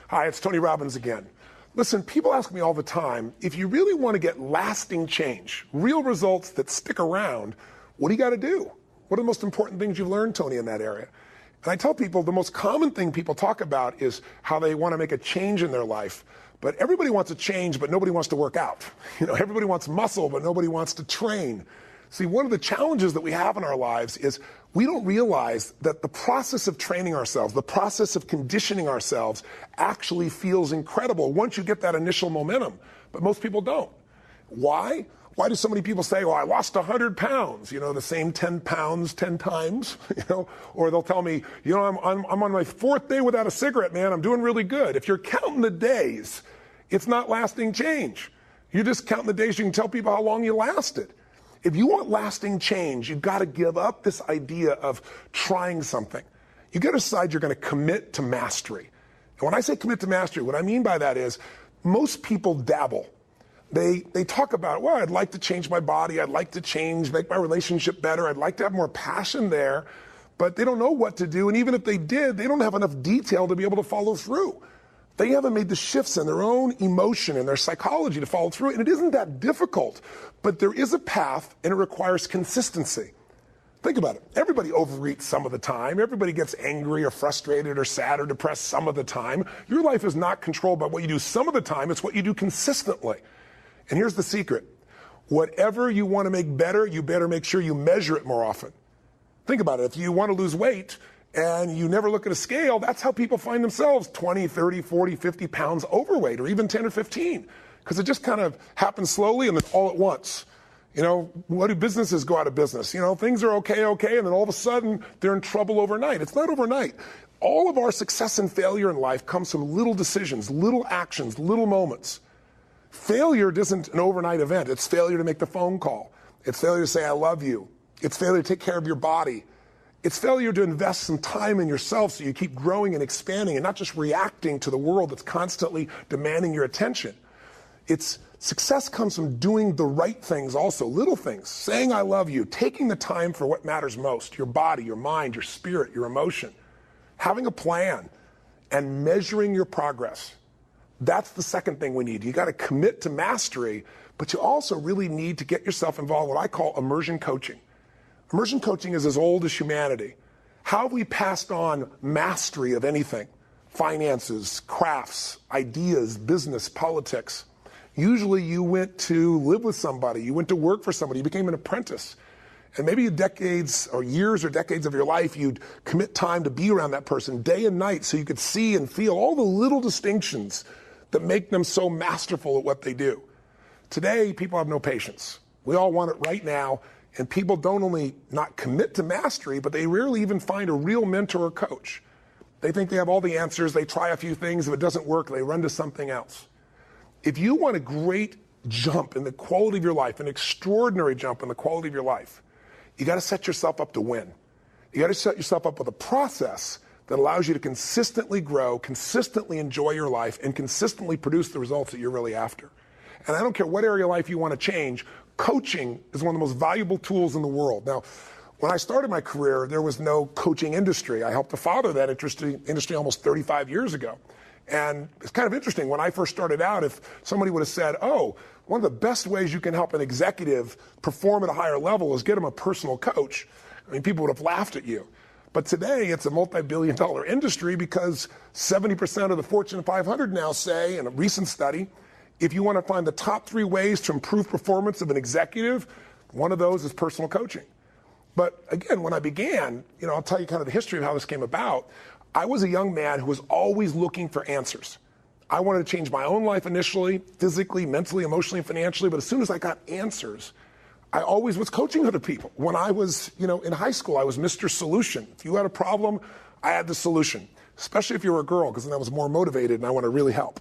Hi, it's Tony Robbins again. Listen, people ask me all the time, if you really want to get lasting change, real results that stick around, what do you got to do? What are the most important things you've learned, Tony, in that area? And I tell people the most common thing people talk about is how they want to make a change in their life. But everybody wants a change, but nobody wants to work out. Everybody wants muscle, but nobody wants to train. See, one of the challenges that we have in our lives is we don't realize that the process of training ourselves, the process of conditioning ourselves actually feels incredible once you get that initial momentum. But most people don't. Why? Why do so many people say, well, I lost 100 pounds, the same 10 pounds 10 times, or they'll tell me, I'm on my 4th day without a cigarette, man, I'm doing really good. If you're counting the days, it's not lasting change. You're just counting the days you can tell people how long you lasted. If you want lasting change, you've got to give up this idea of trying something. You've got to decide you're going to commit to mastery. And when I say commit to mastery, what I mean by that is most people dabble. They talk about, well, I'd like to change my body. I'd like to make my relationship better. I'd like to have more passion there. But they don't know what to do. And even if they did, they don't have enough detail to be able to follow through. They haven't made the shifts in their own emotion and their psychology to follow through. And it isn't that difficult. But there is a path, and it requires consistency. Think about it. Everybody overeats some of the time. Everybody gets angry or frustrated or sad or depressed some of the time. Your life is not controlled by what you do some of the time. It's what you do consistently. And here's the secret. Whatever you want to make better, you better make sure you measure it more often. Think about it. If you want to lose weight and you never look at a scale, that's how people find themselves 20, 30, 40, 50 pounds overweight, or even 10 or 15. Because it just kind of happens slowly and then all at once. What do businesses go out of business? Things are okay, and then all of a sudden they're in trouble overnight. It's not overnight. All of our success and failure in life comes from little decisions, little actions, little moments. Failure isn't an overnight event. It's failure to make the phone call. It's failure to say, I love you. It's failure to take care of your body. It's failure to invest some time in yourself so you keep growing and expanding and not just reacting to the world that's constantly demanding your attention. Success comes from doing the right things also, little things, saying I love you, taking the time for what matters most, your body, your mind, your spirit, your emotion, having a plan, and measuring your progress. That's the second thing we need. You got to commit to mastery, but you also really need to get yourself involved in what I call immersion coaching. Immersion coaching is as old as humanity. How have we passed on mastery of anything? Finances, crafts, ideas, business, politics. Usually you went to live with somebody, you went to work for somebody, you became an apprentice. And maybe decades or years or decades of your life, you'd commit time to be around that person day and night so you could see and feel all the little distinctions that make them so masterful at what they do. Today, people have no patience. We all want it right now, and people don't only not commit to mastery, but they rarely even find a real mentor or coach. They think they have all the answers, they try a few things, if it doesn't work, they run to something else. If you want a great jump in the quality of your life, an extraordinary jump in the quality of your life, you got to set yourself up to win. You got to set yourself up with a process that allows you to consistently grow, consistently enjoy your life, and consistently produce the results that you're really after. And I don't care what area of life you want to change, coaching is one of the most valuable tools in the world. Now, when I started my career, there was no coaching industry. I helped to father that industry almost 35 years ago. And it's kind of interesting. When I first started out, if somebody would have said, one of the best ways you can help an executive perform at a higher level is get them a personal coach, people would have laughed at you. But today, it's a multi-billion-dollar industry because 70% of the Fortune 500 now say, in a recent study, if you want to find the top 3 ways to improve performance of an executive, one of those is personal coaching. But again, when I began, I'll tell you kind of the history of how this came about. I was a young man who was always looking for answers. I wanted to change my own life initially, physically, mentally, emotionally, and financially, but as soon as I got answers, I always was coaching other people. When I was, in high school, I was Mr. Solution. If you had a problem, I had the solution, especially if you were a girl, because then I was more motivated and I want to really help,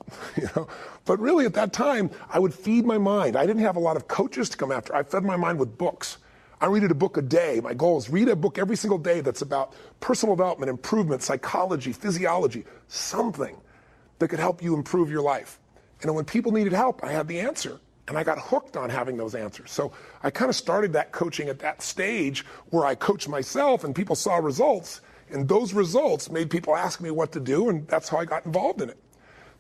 But really at that time, I would feed my mind. I didn't have a lot of coaches to come after. I fed my mind with books. I read a book a day. My goal is read a book every single day that's about personal development, improvement, psychology, physiology, something that could help you improve your life. And when people needed help, I had the answer. And I got hooked on having those answers. So I kind of started that coaching at that stage where I coached myself and people saw results. And those results made people ask me what to do, and that's how I got involved in it.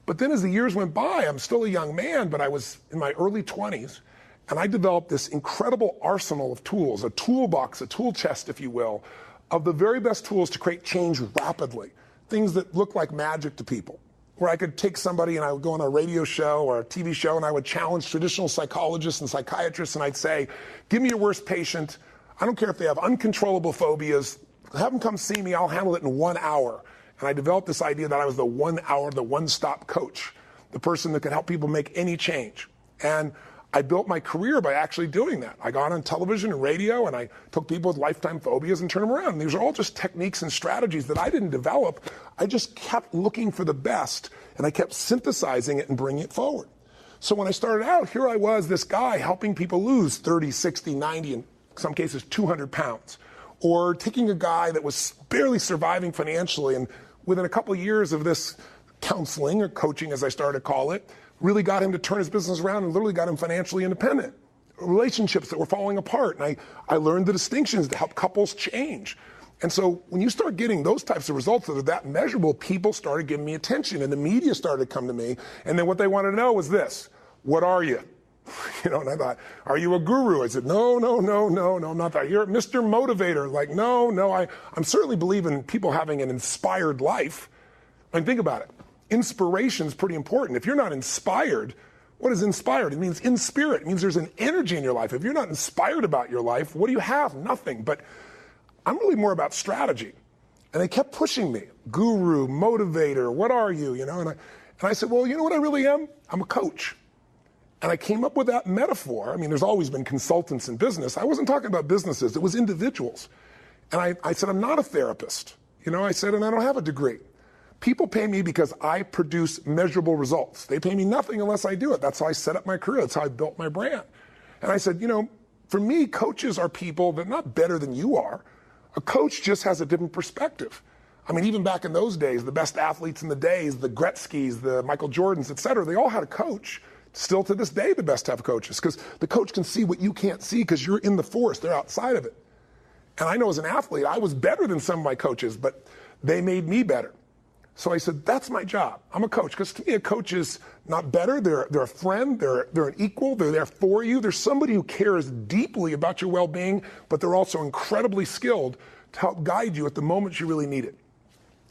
But then as the years went by, I'm still a young man, but I was in my early 20s, and I developed this incredible arsenal of tools, a toolbox, a tool chest, if you will, of the very best tools to create change rapidly, things that look like magic to people, where I could take somebody and I would go on a radio show or a TV show and I would challenge traditional psychologists and psychiatrists and I'd say, give me your worst patient. I don't care if they have uncontrollable phobias. Have them come see me. I'll handle it in 1 hour. And I developed this idea that I was the 1 hour, the one-stop coach, the person that could help people make any change. And I built my career by actually doing that. I got on television and radio, and I took people with lifetime phobias and turned them around. And these are all just techniques and strategies that I didn't develop. I just kept looking for the best, and I kept synthesizing it and bringing it forward. So when I started out, here I was, this guy helping people lose 30, 60, 90, in some cases 200 pounds. Or taking a guy that was barely surviving financially, and within a couple of years of this counseling, or coaching as I started to call it, really got him to turn his business around and literally got him financially independent. Relationships that were falling apart. And I learned the distinctions to help couples change. And so when you start getting those types of results that are that measurable, people started giving me attention and the media started to come to me. And then what they wanted to know was this: what are you? And I thought, are you a guru? I said, no, I'm not that. You're Mr. Motivator. Like, no, I'm certainly believe in people having an inspired life. I mean, think about it. Inspiration is pretty important. If you're not inspired, what is inspired? It means in spirit. It means there's an energy in your life. If you're not inspired about your life, what do you have? Nothing. But I'm really more about strategy. And they kept pushing me. Guru, motivator, what are you? And I said, well, you know what I really am? I'm a coach. And I came up with that metaphor. I mean, there's always been consultants in business. I wasn't talking about businesses. It was individuals. And I said, I'm not a therapist. I said, and I don't have a degree. People pay me because I produce measurable results. They pay me nothing unless I do it. That's how I set up my career. That's how I built my brand. And I said, for me, coaches are people that are not better than you are. A coach just has a different perspective. I mean, even back in those days, the best athletes in the days, the Gretzkys, the Michael Jordans, et cetera, they all had a coach. Still to this day, the best have coaches, because the coach can see what you can't see because you're in the forest. They're outside of it. And I know as an athlete, I was better than some of my coaches, but they made me better. So I said, that's my job. I'm a coach. Because to me, a coach is not better. They're a friend. They're an equal. They're there for you. They're somebody who cares deeply about your well-being, but they're also incredibly skilled to help guide you at the moments you really need it.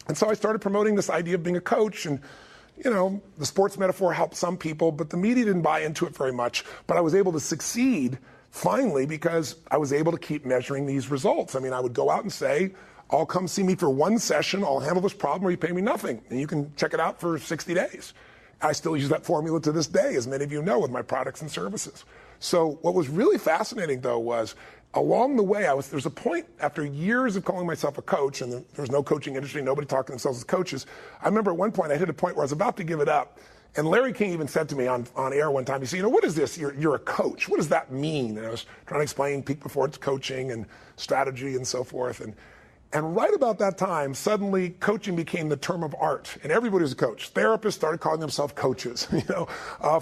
And so I started promoting this idea of being a coach. And, the sports metaphor helped some people, but the media didn't buy into it very much. But I was able to succeed finally because I was able to keep measuring these results. I mean, I would go out and say, I'll come see me for one session. I'll handle this problem or you pay me nothing. And you can check it out for 60 days. I still use that formula to this day, as many of you know, with my products and services. So what was really fascinating, though, was along the way, there's a point after years of calling myself a coach, and there was no coaching industry, nobody talking themselves as coaches. I remember at one point I hit a point where I was about to give it up. And Larry King even said to me on air one time, he said, what is this? You're a coach. What does that mean? And I was trying to explain peak performance coaching and strategy and so forth. And right about that time, suddenly coaching became the term of art, and everybody was a coach. Therapists started calling themselves coaches.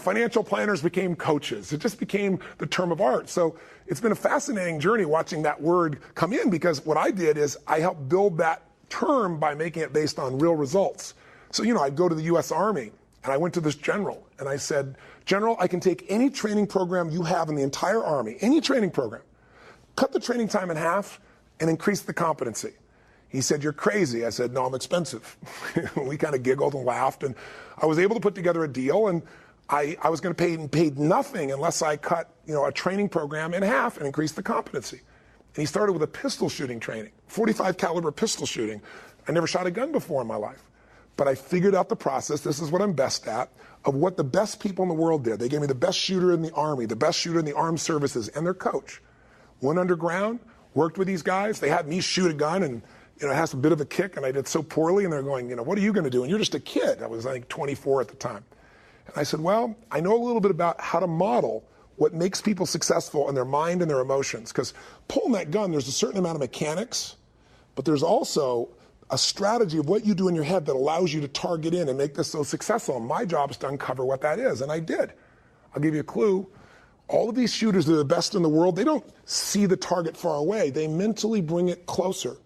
Financial planners became coaches. It just became the term of art. So it's been a fascinating journey watching that word come in, because what I did is I helped build that term by making it based on real results. So I'd go to the U.S. Army, and I went to this general, and I said, General, I can take any training program you have in the entire Army, any training program, cut the training time in half, and increase the competency. He said, you're crazy. I said, no, I'm expensive. We kind of giggled and laughed, and I was able to put together a deal, and I was going to pay nothing unless I cut a training program in half and increase the competency. And he started with a pistol shooting training, 45 caliber pistol shooting. I never shot a gun before in my life, but I figured out the process. This is what I'm best at, of what the best people in the world did. They gave me the best shooter in the Army, the best shooter in the armed services, and their coach. Went underground, worked with these guys. They had me shoot a gun, and it has a bit of a kick, and I did so poorly, and they're going, what are you going to do? And you're just a kid. I was, 24 at the time. And I said, well, I know a little bit about how to model what makes people successful in their mind and their emotions. Because pulling that gun, there's a certain amount of mechanics, but there's also a strategy of what you do in your head that allows you to target in and make this so successful. And my job is to uncover what that is, and I did. I'll give you a clue. All of these shooters that are the best in the world, they don't see the target far away. They mentally bring it closer.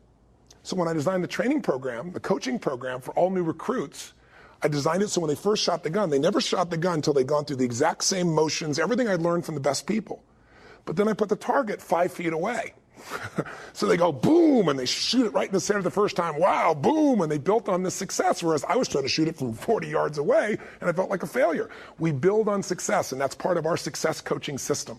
So when I designed the training program, the coaching program for all new recruits, I designed it so when they first shot the gun, they never shot the gun until they'd gone through the exact same motions, everything I'd learned from the best people. But then I put the target 5 feet away. So they go boom, and they shoot it right in the center the first time. Wow, boom, and they built on this success, whereas I was trying to shoot it from 40 yards away, and I felt like a failure. We build on success, and that's part of our success coaching system,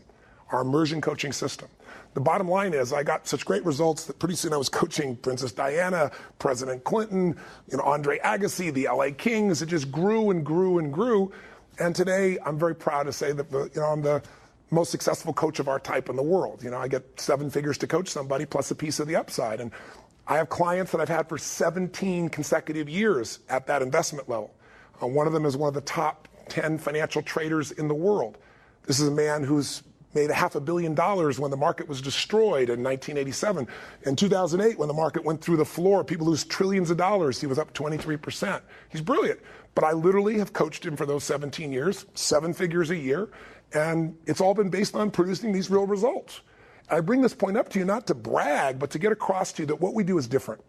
our immersion coaching system. The bottom line is I got such great results that pretty soon I was coaching Princess Diana, President Clinton, Andre Agassi, the LA Kings. It just grew and grew and grew. And today I'm very proud to say that I'm the most successful coach of our type in the world. I get 7 figures to coach somebody plus a piece of the upside. And I have clients that I've had for 17 consecutive years at that investment level. One of them is one of the top 10 financial traders in the world. This is a man who's made $500 million when the market was destroyed in 1987. In 2008, when the market went through the floor, people lose trillions of dollars. He was up 23%. He's brilliant. But I literally have coached him for those 17 years, 7 figures a year, and it's all been based on producing these real results. I bring this point up to you not to brag, but to get across to you that what we do is different.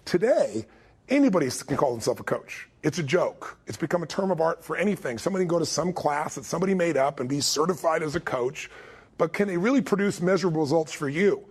Today, anybody can call themselves a coach. It's a joke. It's become a term of art for anything. Somebody can go to some class that somebody made up and be certified as a coach, but can they really produce measurable results for you?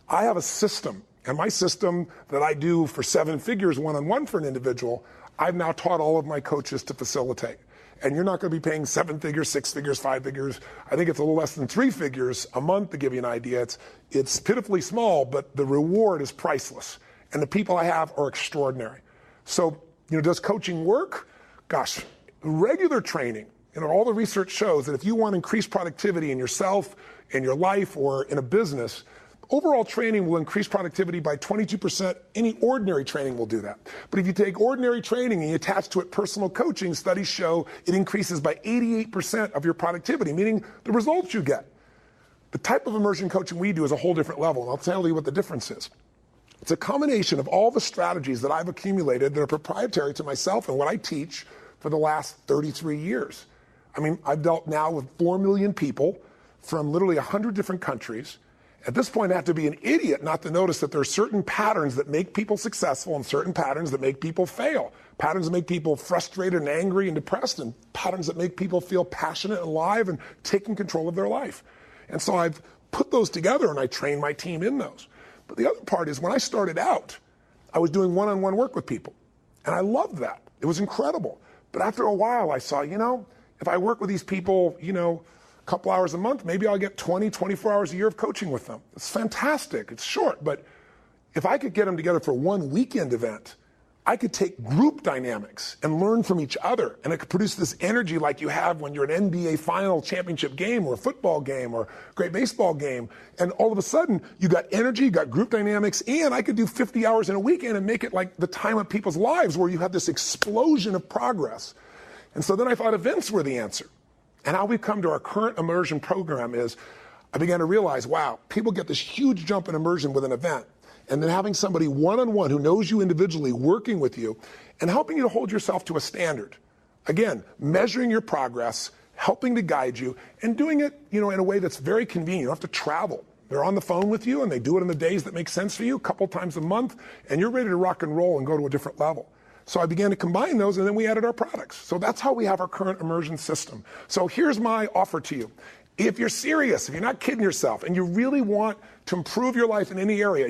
I have a system, and my system that I do for 7 figures one-on-one for an individual, I've now taught all of my coaches to facilitate. And you're not going to be paying 7 figures, 6 figures, 5 figures. I think it's a little less than 3 figures a month to give you an idea. It's pitifully small, but the reward is priceless. And the people I have are extraordinary. So, does coaching work? Gosh, regular training. All the research shows that if you want to increase productivity in yourself, in your life, or in a business, overall training will increase productivity by 22%. Any ordinary training will do that. But if you take ordinary training and you attach to it personal coaching, studies show it increases by 88% of your productivity, meaning the results you get. The type of immersion coaching we do is a whole different level, and I'll tell you what the difference is. It's a combination of all the strategies that I've accumulated that are proprietary to myself and what I teach for the last 33 years. I've dealt now with 4 million people from literally 100 different countries. At this point, I have to be an idiot not to notice that there are certain patterns that make people successful and certain patterns that make people fail. Patterns that make people frustrated and angry and depressed, and patterns that make people feel passionate and alive and taking control of their life. And so I've put those together and I train my team in those. But the other part is when I started out, I was doing one-on-one work with people. And I loved that. It was incredible. But after a while, I saw, if I work with these people, a couple hours a month, maybe I'll get 20, 24 hours a year of coaching with them. It's fantastic. It's short. But if I could get them together for one weekend event, I could take group dynamics and learn from each other. And it could produce this energy like you have when you're at an NBA final championship game or a football game or a great baseball game. And all of a sudden, you got energy, you got group dynamics, and I could do 50 hours in a weekend and make it like the time of people's lives where you have this explosion of progress. And so then I thought events were the answer. And how we've come to our current immersion program is I began to realize, wow, people get this huge jump in immersion with an event. And then having somebody one-on-one who knows you individually working with you and helping you to hold yourself to a standard. Again, measuring your progress, helping to guide you, and doing it, in a way that's very convenient. You don't have to travel. They're on the phone with you, and they do it in the days that make sense for you, a couple times a month, and you're ready to rock and roll and go to a different level. So I began to combine those, and then we added our products. So that's how we have our current immersion system. So here's my offer to you. If you're serious, if you're not kidding yourself, and you really want to improve your life in any area,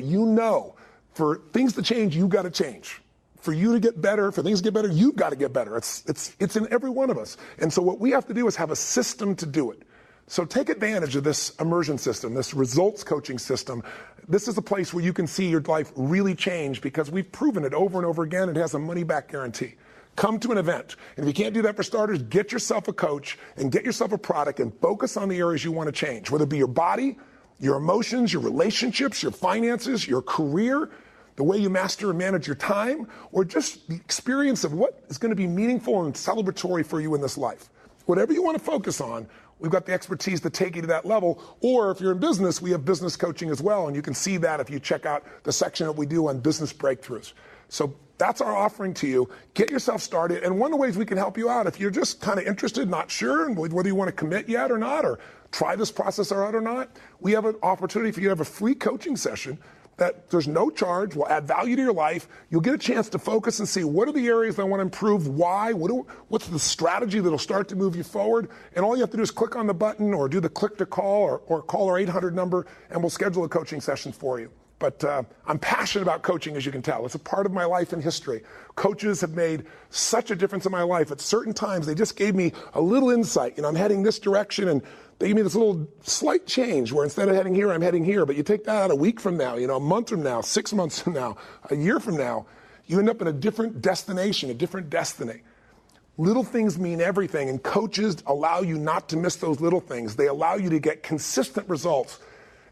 for things to change, you've got to change. For you to get better, for things to get better, you've got to get better. It's in every one of us. And so what we have to do is have a system to do it. So take advantage of this immersion system, this results coaching system. This is a place where you can see your life really change because we've proven it over and over again. It has a money-back guarantee. Come to an event. And if you can't do that for starters, get yourself a coach and get yourself a product and focus on the areas you want to change, whether it be your body, your emotions, your relationships, your finances, your career, the way you master and manage your time, or just the experience of what is going to be meaningful and celebratory for you in this life. Whatever you want to focus on, we've got the expertise to take you to that level. Or if you're in business, we have business coaching as well. And you can see that if you check out the section that we do on business breakthroughs. So that's our offering to you. Get yourself started. And one of the ways we can help you out, if you're just kind of interested, not sure, and whether you want to commit yet or not, or try this process out or not, we have an opportunity for you to have a free coaching session that there's no charge, will add value to your life. You'll get a chance to focus and see what are the areas I want to improve, why, what's the strategy that'll start to move you forward. And all you have to do is click on the button or do the click to call or call our 800 number, and we'll schedule a coaching session for you. But I'm passionate about coaching, as you can tell. It's a part of my life and history. Coaches have made such a difference in my life. At certain times, they just gave me a little insight. I'm heading this direction, and they give me this little slight change where instead of heading here, I'm heading here. But you take that out a week from now, a month from now, 6 months from now, a year from now, you end up in a different destination, a different destiny. Little things mean everything, and coaches allow you not to miss those little things. They allow you to get consistent results.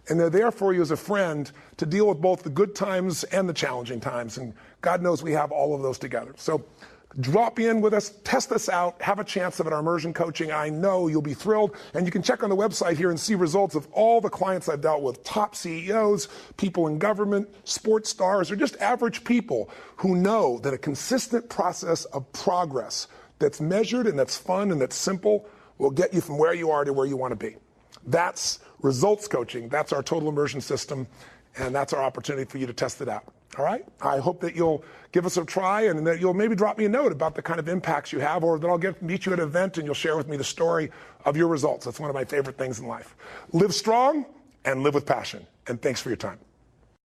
And they're there for you as a friend to deal with both the good times and the challenging times. And God knows we have all of those together. So drop in with us, test us out, have a chance at our immersion coaching. I know you'll be thrilled. And you can check on the website here and see results of all the clients I've dealt with, top CEOs, people in government, sports stars, or just average people who know that a consistent process of progress that's measured and that's fun and that's simple will get you from where you are to where you want to be. That's results coaching. That's our total immersion system, and that's our opportunity for you to test it out. All right? I hope that you'll give us a try and that you'll maybe drop me a note about the kind of impacts you have, or that I'll meet you at an event and you'll share with me the story of your results. That's one of my favorite things in life. Live strong and live with passion. And thanks for your time.